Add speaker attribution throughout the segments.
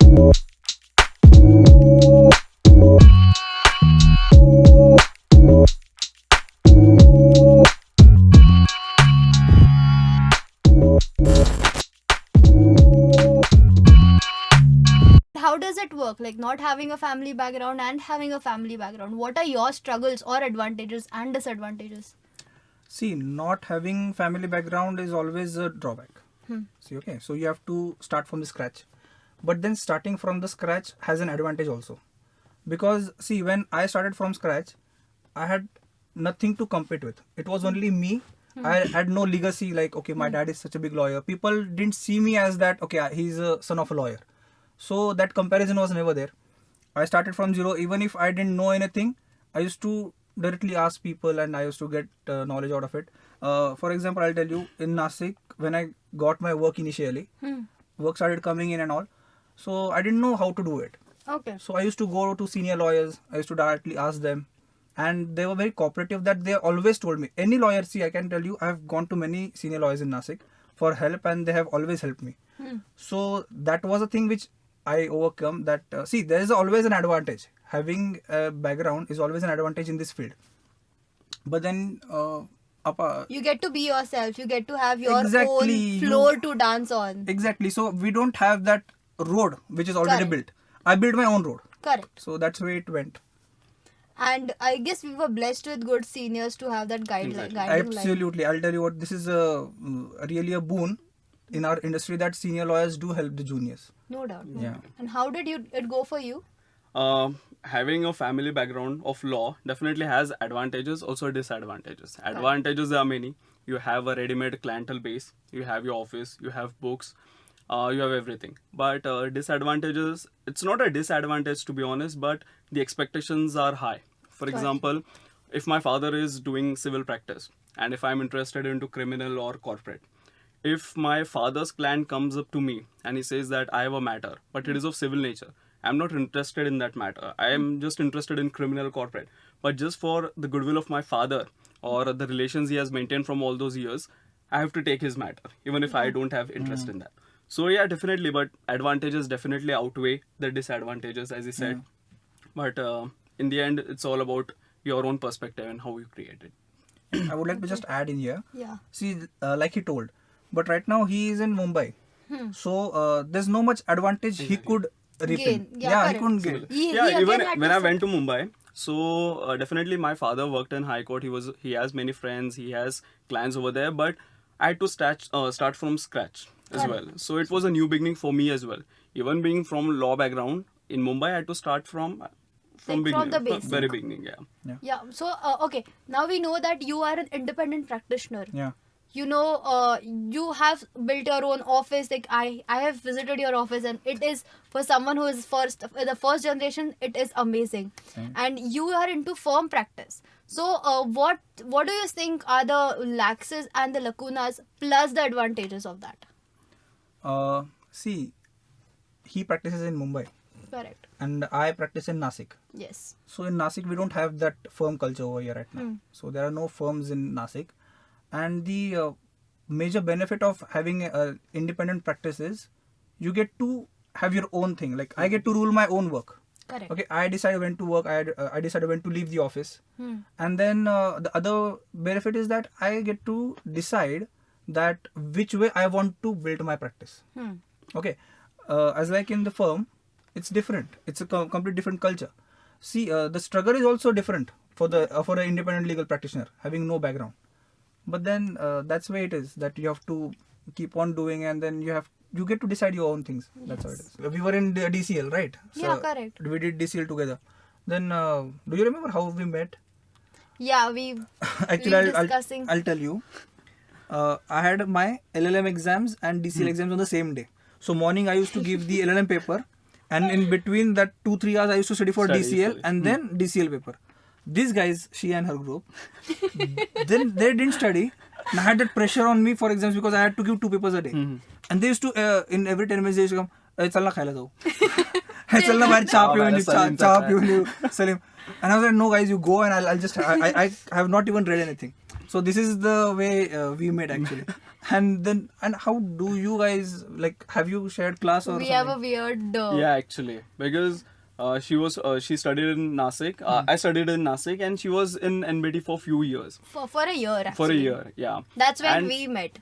Speaker 1: How does it work? Like not having a family background and having a family background. What are your struggles or advantages and disadvantages?
Speaker 2: See, not having family background is always a drawback. See, okay, so you have to start from the scratch. But then starting from the scratch has an advantage also. Because see, when I started from scratch, I had nothing to compete with. It was only me. I had no legacy like, okay, my dad is such a big lawyer. People didn't see me as that, okay, he's a son of a lawyer. So that comparison was never there. I started from zero. Even if I didn't know anything, I used to directly ask people and I used to get knowledge out of it. For example, I'll tell you, in Nashik, when I got my work initially, work started coming in and all. So I didn't know how to do it.
Speaker 1: Okay.
Speaker 2: So I used to go to senior lawyers. I used to directly ask them. And they were very cooperative that they always told me. Any lawyer, see, I can tell you, I have gone to many senior lawyers in Nashik for help and they have always helped me. So that was a thing which I overcome that. See, there is always an advantage. Having a background is always an advantage in this field. But then,
Speaker 1: You get to be yourself. You get to have your
Speaker 2: Exactly,
Speaker 1: own floor to dance on.
Speaker 2: exactly. So we don't have that road which is already
Speaker 1: Correct.
Speaker 2: built. I built my own road.
Speaker 1: Correct.
Speaker 2: So that's where it went.
Speaker 1: And I guess we were blessed with good seniors to have that guiding light.
Speaker 2: Absolutely. I'll tell you what, this is really a boon in our industry that senior lawyers do help the juniors.
Speaker 1: No doubt. No
Speaker 2: Yeah.
Speaker 1: doubt. And how did it go for you?
Speaker 3: Having a family background of law definitely has advantages, also disadvantages. Advantages are many. You have a ready-made clientele base, you have your office, you have books, you have everything. But disadvantages, it's not a disadvantage to be honest, but the expectations are high. For example, if my father is doing civil practice and if I'm interested into criminal or corporate, if my father's client comes up to me and he says that I have a matter, but it is of civil nature, I'm not interested in that matter. I am just interested in criminal corporate. But just for the goodwill of my father or the relations he has maintained from all those years, I have to take his matter, even if I don't have interest in that. So yeah, definitely, but advantages definitely outweigh the disadvantages, as he said. But in the end, it's all about your own perspective and how you create it.
Speaker 2: I would like to just add in here.
Speaker 1: Yeah.
Speaker 2: See, like he told, but right now he is in Mumbai. So there's no much advantage he could reap in.
Speaker 1: Gain. Yeah,
Speaker 2: he
Speaker 1: correct.
Speaker 2: couldn't gain.
Speaker 1: He
Speaker 3: Yeah,
Speaker 1: again
Speaker 3: even
Speaker 1: had
Speaker 3: when
Speaker 1: to
Speaker 3: I went to Mumbai, so definitely my father worked in High Court. He has many friends, he has clients over there, but I had to start from scratch as well. So it was a new beginning for me as well. Even being from law background in Mumbai, I had to start from beginning,
Speaker 1: the basic.
Speaker 3: very beginning. Yeah.
Speaker 1: Yeah. So okay, now we know that you are an independent practitioner.
Speaker 2: Yeah.
Speaker 1: You know, you have built your own office. Like I have visited your office, and it is, for someone who is the first generation, it is amazing. And you are into firm practice. So what do you think are the laxes and the lacunas plus the advantages of that?
Speaker 2: See, he practices in Mumbai
Speaker 1: Correct.
Speaker 2: and I practice in Nashik.
Speaker 1: Yes.
Speaker 2: So in Nashik, we don't have that firm culture over here right now. So there are no firms in Nashik. And the major benefit of having independent practice is you get to have your own thing. Like I get to rule my own work.
Speaker 1: Correct.
Speaker 2: Okay, I decide when to work. I decide when to leave the office. And then the other benefit is that I get to decide that which way I want to build my practice. Okay, as like in the firm, it's different. It's a complete different culture. See, the struggle is also different for an independent legal practitioner having no background. But then that's why it is that you have to keep on doing, and then you get to decide your own things. That's how it is. We were in DCL, right?
Speaker 1: Yeah, correct.
Speaker 2: We did DCL together. Then do you remember how we met?
Speaker 1: Yeah, we
Speaker 2: Actually,
Speaker 1: discussing.
Speaker 2: I'll tell you. I had my LLM exams and DCL exams on the same day. So morning I used to give the LLM paper, and in between that 2-3 hours I used to study for DCL and then DCL paper. These guys, she and her group, then they didn't study. And I had that pressure on me for exams because I had to give 2 papers a day. And they used to, in every 10 minutes, they used to come, "Chalna khayla do." "Chalna bhai, cha piyo, Salim." And I was like, "No guys, you go and I'll just, I have not even read anything." So this is the way we met actually. And how do you guys, like, have you shared class or
Speaker 1: We
Speaker 2: something?
Speaker 1: have a weird.
Speaker 3: Yeah, actually, because she studied in Nashik. I studied in Nashik, and she was in NBT for few years.
Speaker 1: For a year, actually.
Speaker 3: For a year, yeah.
Speaker 1: That's when
Speaker 3: And-
Speaker 1: we met.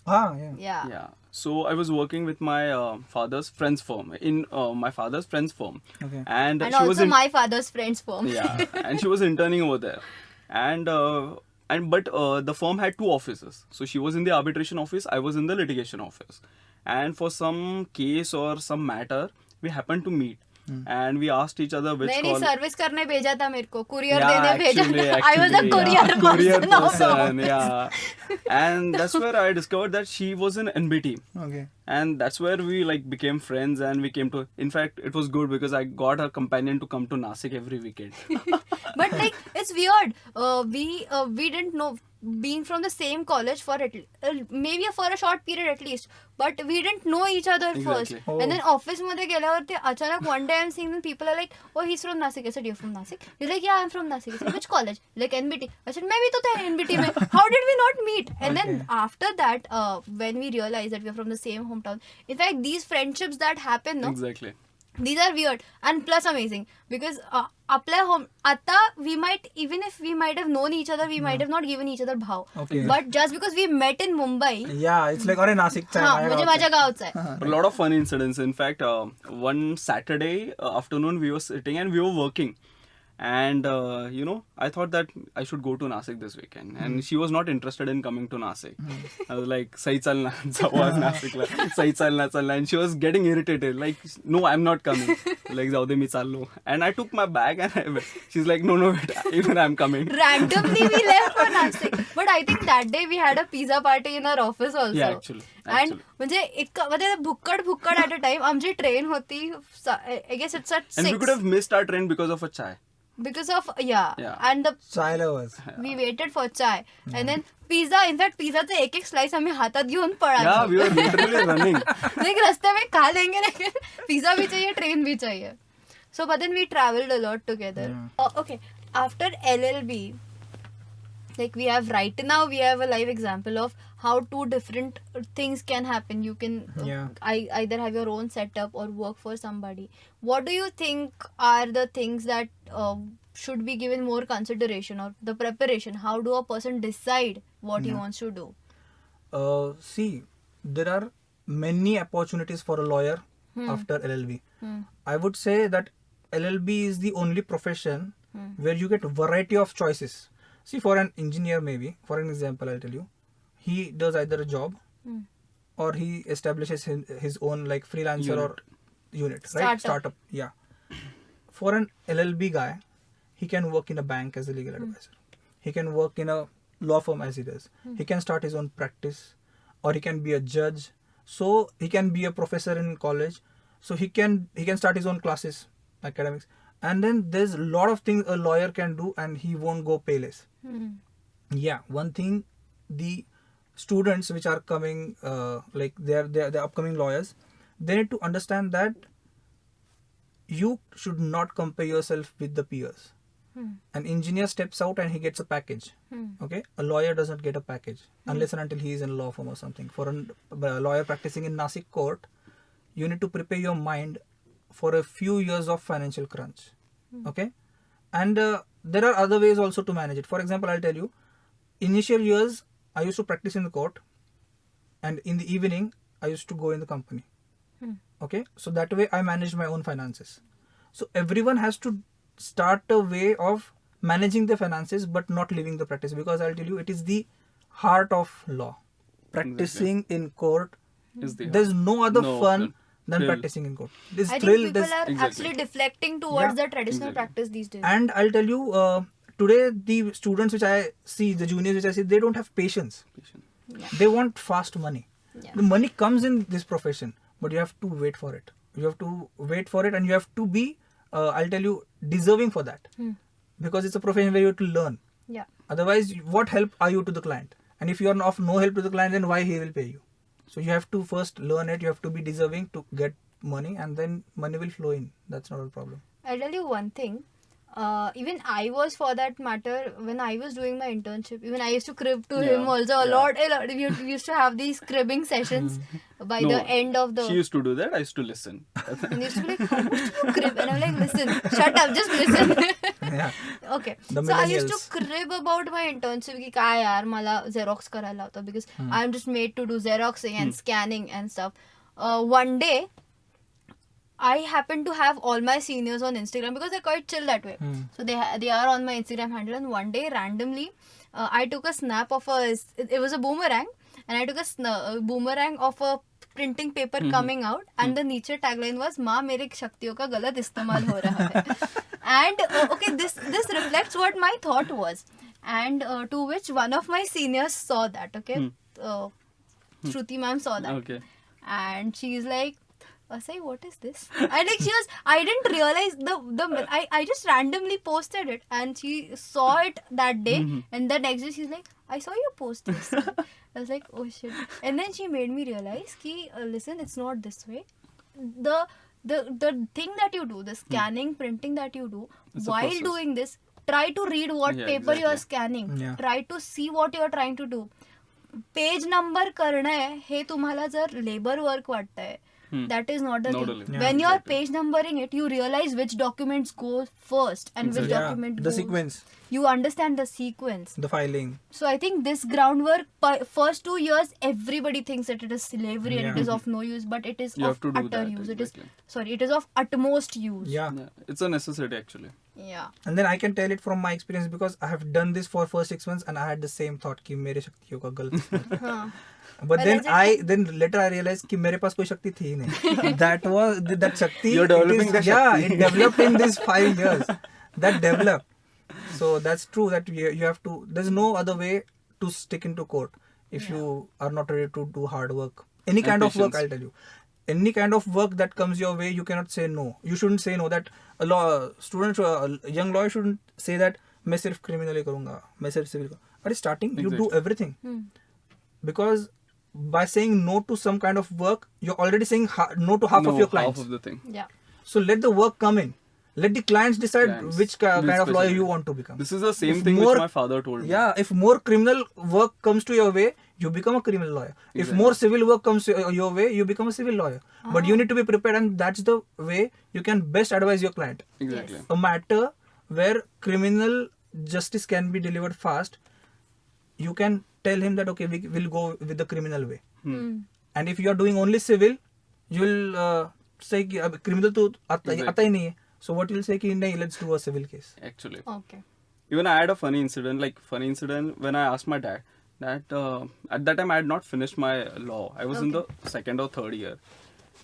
Speaker 2: Yeah.
Speaker 1: Yeah.
Speaker 3: Yeah. So I was working with my father's friend's firm in my father's friend's firm,
Speaker 2: Okay.
Speaker 3: and
Speaker 1: And
Speaker 3: she was
Speaker 1: also
Speaker 3: in,
Speaker 1: my father's friend's firm.
Speaker 3: yeah, and she was interning over there, and but the firm had two offices. So she was in the arbitration office, I was in the litigation office, and for some case or some matter, we happened to meet, and we asked each other which
Speaker 1: नहीं
Speaker 3: call.
Speaker 1: Service करने भेजा था मेरे को courier
Speaker 3: Yeah,
Speaker 1: देने भेजा
Speaker 3: actually,
Speaker 1: I was a courier
Speaker 3: yeah. Courier
Speaker 1: person of the
Speaker 3: person,
Speaker 1: office.
Speaker 3: yeah. And that's where I discovered that she was in NBT.
Speaker 2: Okay.
Speaker 3: And that's where we like became friends, and we came to, in fact it was good because I got her companion to come to Nashik every weekend.
Speaker 1: But like it's weird. We didn't know, being from the same college for maybe for a short period at least, but we didn't know each other first.
Speaker 3: Exactly.
Speaker 2: Oh.
Speaker 1: And then office मध्ये गेल्यावर ते अचानक one day I'm seeing them, people are like, oh he's from Nashik. I said, you're from Nashik? He's like, yeah, I'm from Nashik. I said, which college? Like NBT. I said, मैं भी तो था NBT में. How did we not meet? And then
Speaker 2: Okay.
Speaker 1: after that, when we realized that we're from the same hometown, in fact these friendships that happen, no,
Speaker 3: Exactly.
Speaker 1: these are weird and plus amazing because आपल्या home आता we might, even if we might have known each other, we might have not given each other भाव.
Speaker 2: Okay.
Speaker 1: But just because we met in Mumbai,
Speaker 2: Yeah, it's like, अरे नाशिकचा
Speaker 1: हाँ
Speaker 2: आहे,
Speaker 1: म्हणजे
Speaker 2: माझ्या
Speaker 1: माझ्या
Speaker 2: गावचा
Speaker 1: गावचा आहे.
Speaker 3: A lot of fun incidents. In fact, one Saturday afternoon we were sitting and we were working, and I thought that I should go to Nashik this weekend, and she was not interested in coming to Nashik. I was like, "Sahi chalna, जाऊ आज नाशिकला. Sahi chalna," and she was getting irritated. Like, "No, I'm not coming." Like, जाऊ दे मी चाललो. And I took my bag and I went. She's like, "No, wait, even I'm coming."
Speaker 1: Randomly we left for Nashik. But I think that day we had a pizza party in our office also.
Speaker 3: Yeah, actually.
Speaker 1: And म्हणजे इतकं म्हणजे भुक्कड at a time आमची train होती, I guess it's at 6.
Speaker 3: And we could have missed our train because of a chai.
Speaker 1: Because of yeah. And the
Speaker 2: Chai lovers.
Speaker 1: we waited for chai and then pizza. In fact pizza चे एक slice आम्ही हातात घेऊन पळालो.
Speaker 3: Yeah, we were literally running.
Speaker 1: like रास्ते में खा लेंगे लेकिन पिज्जा भी चाहिए, ट्रेन भी चाहिए. So but then we traveled a lot together. Okay, after LLB, like we have right now we have a live example of how two different things can happen. You can either have your own setup or work for somebody. What do you think are the things that should be given more consideration, or the preparation? How do a person decide what he wants to do?
Speaker 2: See, there are many opportunities for a lawyer after LLB. I would say that LLB is the only profession where you get variety of choices. See, for an engineer, maybe, for an example, I'll tell you, he does either a job or he establishes his own like freelancer or unit, right? Startup. Yeah. For an LLB guy, he can work in a bank as a legal advisor. He can work in a law firm as he does. He can start his own practice, or he can be a judge. So he can be a professor in college. So he can start his own classes, academics. And then there's a lot of things a lawyer can do, and he won't go payless. Yeah, one thing, the students which are coming, like they're upcoming lawyers, they need to understand that you should not compare yourself with the peers. An engineer steps out and he gets a package. Okay, a lawyer doesn't get a package unless and until he is in a law firm or something. For a lawyer practicing in Nashik court, you need to prepare your mind for a few years of financial crunch. Okay, and there are other ways also to manage it. For example, I'll tell you, initial years I used to practice in the court, and in the evening I used to go in the company. Okay, so that way I managed my own finances. So everyone has to start a way of managing the finances but not leaving the practice, because I'll tell you, it is the heart of law. Practicing in court, there's no other fun than practicing in court. This
Speaker 1: I
Speaker 2: thrill,
Speaker 1: think people are actually deflecting towards the traditional practice these days.
Speaker 2: And I'll tell you, today the students which I see, the juniors which I see, they don't have patience. They want fast money. The money comes in this profession, but you have to wait for it. You have to wait for it, and you have to be, I'll tell you, deserving for that. Because it's a profession where you have to learn.
Speaker 1: Yeah.
Speaker 2: Otherwise, what help are you to the client? And if you are of no help to the client, then why he will pay you? So you have to first learn it. You have to be deserving to get money, and then money will flow in. That's not a problem.
Speaker 1: I'll tell you one thing. even I was, for that matter, when I was doing my internship, even I used to crib to
Speaker 3: Yeah,
Speaker 1: him also a
Speaker 3: yeah.
Speaker 1: lot. We used to have these cribbing sessions by
Speaker 3: No,
Speaker 1: the end of the.
Speaker 3: she used to do that. I used to listen.
Speaker 1: And he used to be like, how much do you crib? And I'm like, listen, shut up, just listen.
Speaker 2: Yeah.
Speaker 1: Okay.
Speaker 2: The
Speaker 1: So I used to
Speaker 2: millennials.
Speaker 1: crib about my internship की काय यार मला Xerox करायला होता because I'm just made to do Xeroxing and scanning and stuff. One day, I happen to have all my seniors on Instagram because they're quite chill that way. So they are on my Instagram handle, and one day randomly, I took a snap of it was a boomerang, and I took a boomerang of a printing paper coming out, and the नीचे tagline was माँ मेरे शक्तियों का गलत इस्तेमाल हो रहा है. And okay, this reflects what my thought was, and to which one of my seniors saw that. Okay, Shruti ma'am saw that,
Speaker 3: Okay.
Speaker 1: and she's like, Sayee, what is this? And like I didn't realize I just randomly posted it, and she saw it that day, and the next day she's like, I saw you post this. I was like, oh shit. And then she made me realize ki, listen, it's not this way. The thing that you do, the scanning, printing that you do,
Speaker 3: It's a
Speaker 1: while
Speaker 3: process.
Speaker 1: doing this, try to read what
Speaker 3: Yeah,
Speaker 1: paper you are
Speaker 3: exactly.
Speaker 1: scanning.
Speaker 2: Yeah.
Speaker 1: Try to see what you are trying to do. Page number करणं आहे हे तुम्हाला जर labour work वाटतंय, that is not the
Speaker 3: Not
Speaker 1: thing.
Speaker 3: only.
Speaker 2: Yeah.
Speaker 1: When you are
Speaker 3: Exactly.
Speaker 1: page numbering it, you realize which documents go first and which
Speaker 3: Exactly.
Speaker 1: document
Speaker 2: The
Speaker 1: goes.
Speaker 2: sequence,
Speaker 1: You understand the sequence.
Speaker 2: the filing.
Speaker 1: So I think this groundwork, first 2 years, everybody thinks that it is slavery and it is of no use, but it is
Speaker 3: You
Speaker 1: of
Speaker 3: have to do
Speaker 1: utter
Speaker 3: that,
Speaker 1: use.
Speaker 3: exactly.
Speaker 1: It is of utmost use.
Speaker 2: Yeah.
Speaker 3: Yeah, it's a necessity actually.
Speaker 1: Yeah.
Speaker 2: And then I can tell it from my experience because I have done this for first 6 months and I had the same thought कि मेरे शक्तियों का गलत इस्तेमाल.
Speaker 1: Huh.
Speaker 2: But
Speaker 1: Well,
Speaker 2: then
Speaker 1: as
Speaker 2: then later I realized कि मेरे पास कोई शक्ति थी ही नहीं. that शक्ति.
Speaker 3: You're developing that
Speaker 2: Yeah,
Speaker 3: Shakti.
Speaker 2: it developed in these 5 years. That developed. So that's true that you have to. There's no other way to stick into court if you are not ready to do hard work. Any
Speaker 3: And
Speaker 2: kind of work,
Speaker 3: patience.
Speaker 2: I'll tell you. Any kind of work that comes your way, you cannot say no. You shouldn't say no. That a young lawyer shouldn't say that मैं सिर्फ criminal ही करूँगा, मैं सिर्फ civil करूँगा. But starting, you do
Speaker 3: Exactly.
Speaker 2: everything. Because by saying no to some kind of work, you're already saying no to half of your clients.
Speaker 3: Half of the thing.
Speaker 1: Yeah.
Speaker 2: So let the work come in. Let the clients decide
Speaker 3: Clients.
Speaker 2: which kind
Speaker 3: Which
Speaker 2: of lawyer
Speaker 3: specialty.
Speaker 2: you want to become.
Speaker 3: This is the same
Speaker 2: If
Speaker 3: thing
Speaker 2: more-
Speaker 3: which my father told me.
Speaker 2: Yeah, if more criminal work comes to your way, you become a criminal lawyer. If
Speaker 3: Exactly.
Speaker 2: more civil work comes your way, you become a civil lawyer. But you need to be prepared, and that's the way you can best advise your client.
Speaker 3: Exactly.
Speaker 1: Yes.
Speaker 2: A matter where criminal justice can be delivered fast, you can tell him that okay, we will go with the criminal way. And if you are doing only civil, you will say कि अब criminal तो आता ही नहीं है. So what you'll say कि नहीं, let's do a civil case.
Speaker 3: Actually.
Speaker 1: Okay.
Speaker 3: Even I had a funny incident when I asked my dad that at that time I had not finished my law. I was in the second or third year.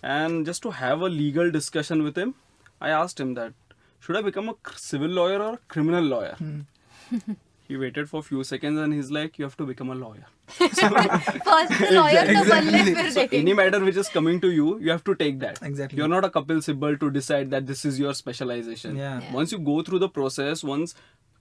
Speaker 3: And just to have a legal discussion with him, I asked him that, should I become a civil lawyer or a criminal lawyer? He waited for a few seconds and he's like, you have to become a lawyer.
Speaker 1: First lawyer तो बनले फिर
Speaker 3: So
Speaker 1: देखेंगे.
Speaker 3: any matter which is coming to you, you have to take that.
Speaker 2: Exactly.
Speaker 3: You're not a Kapil Sibal to decide that this is your specialization.
Speaker 2: Yeah.
Speaker 3: Once you go through the process, once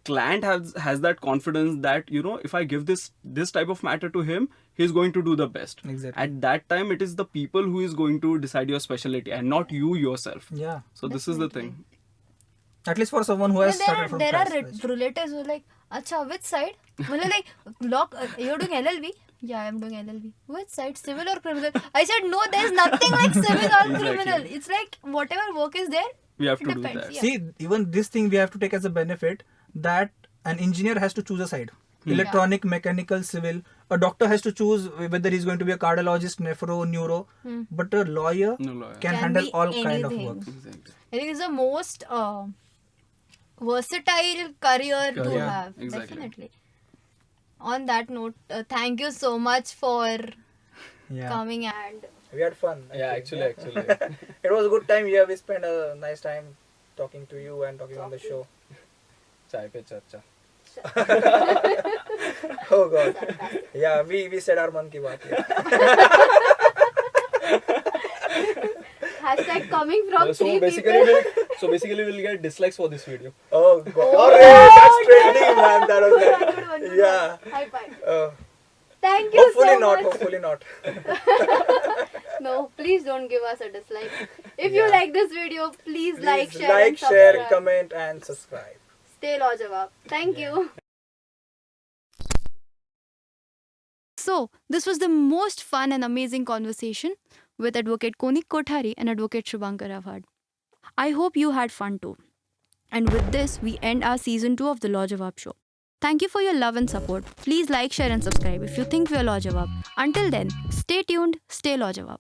Speaker 3: client has that confidence that, if I give this type of matter to him, he's going to do the best.
Speaker 2: Exactly.
Speaker 3: At that time, it is the people who is going to decide your specialty and not you yourself.
Speaker 2: Yeah.
Speaker 3: So this is the thing.
Speaker 2: At least for someone who has started from
Speaker 1: there are
Speaker 2: scratch.
Speaker 1: relatives who are like, acha, which side? Like, law, you're doing LLB? Yeah, I'm doing LLB. Which side? Civil or criminal? I said, no, there's nothing like civil or
Speaker 3: Exactly.
Speaker 1: criminal. It's like whatever work is there,
Speaker 3: We have
Speaker 1: it
Speaker 3: to do
Speaker 1: depends.
Speaker 3: that.
Speaker 1: Yeah.
Speaker 2: See, even this thing we have to take as a benefit that an engineer has to choose a side. Electronic, mechanical, civil. A doctor has to choose whether he's going to be a cardiologist, nephro, neuro. But a lawyer
Speaker 3: No lawyer.
Speaker 2: can
Speaker 1: Can
Speaker 2: handle
Speaker 1: be
Speaker 2: all kind of
Speaker 1: anything.
Speaker 2: work.
Speaker 3: Exactly.
Speaker 1: I think it's the most versatile career to
Speaker 3: Career,
Speaker 1: have.
Speaker 3: exactly.
Speaker 1: Definitely. On that note, thank you so much for
Speaker 2: Yeah.
Speaker 1: coming and
Speaker 2: We had fun.
Speaker 3: Yeah, actually.
Speaker 2: It was a good time here. We spent a nice time talking to you and talking on the show.
Speaker 3: Chai pe charcha.
Speaker 2: Oh God. Yeah, we said our man ki baat.
Speaker 1: hashtag coming from
Speaker 3: So
Speaker 1: three
Speaker 3: basically,
Speaker 1: people.
Speaker 3: we'll get dislikes for this video.
Speaker 2: Oh God.
Speaker 1: Oh,
Speaker 2: That's trending, man. That was
Speaker 1: Good one, good
Speaker 2: Yeah.
Speaker 1: one. High five. Thank you
Speaker 2: Hopefully
Speaker 1: so
Speaker 2: not.
Speaker 1: much.
Speaker 2: Hopefully not.
Speaker 1: No, please don't give us a dislike. No, please don't give us a dislike. If you
Speaker 2: Yeah.
Speaker 1: like this video, please like,
Speaker 2: Please
Speaker 1: share, and
Speaker 2: share,
Speaker 1: subscribe.
Speaker 2: comment, and subscribe.
Speaker 1: Stay LawJawaab. Thank you. So, this was the most fun and amazing conversation with Advocate Konik Kothari and Advocate Shubhankar Avhad. I hope you had fun too. And with this, we end our season 2 of the LawJawaab show. Thank you for your love and support. Please like, share, and subscribe if you think we are LawJawaab. Until then, stay tuned, stay LawJawaab.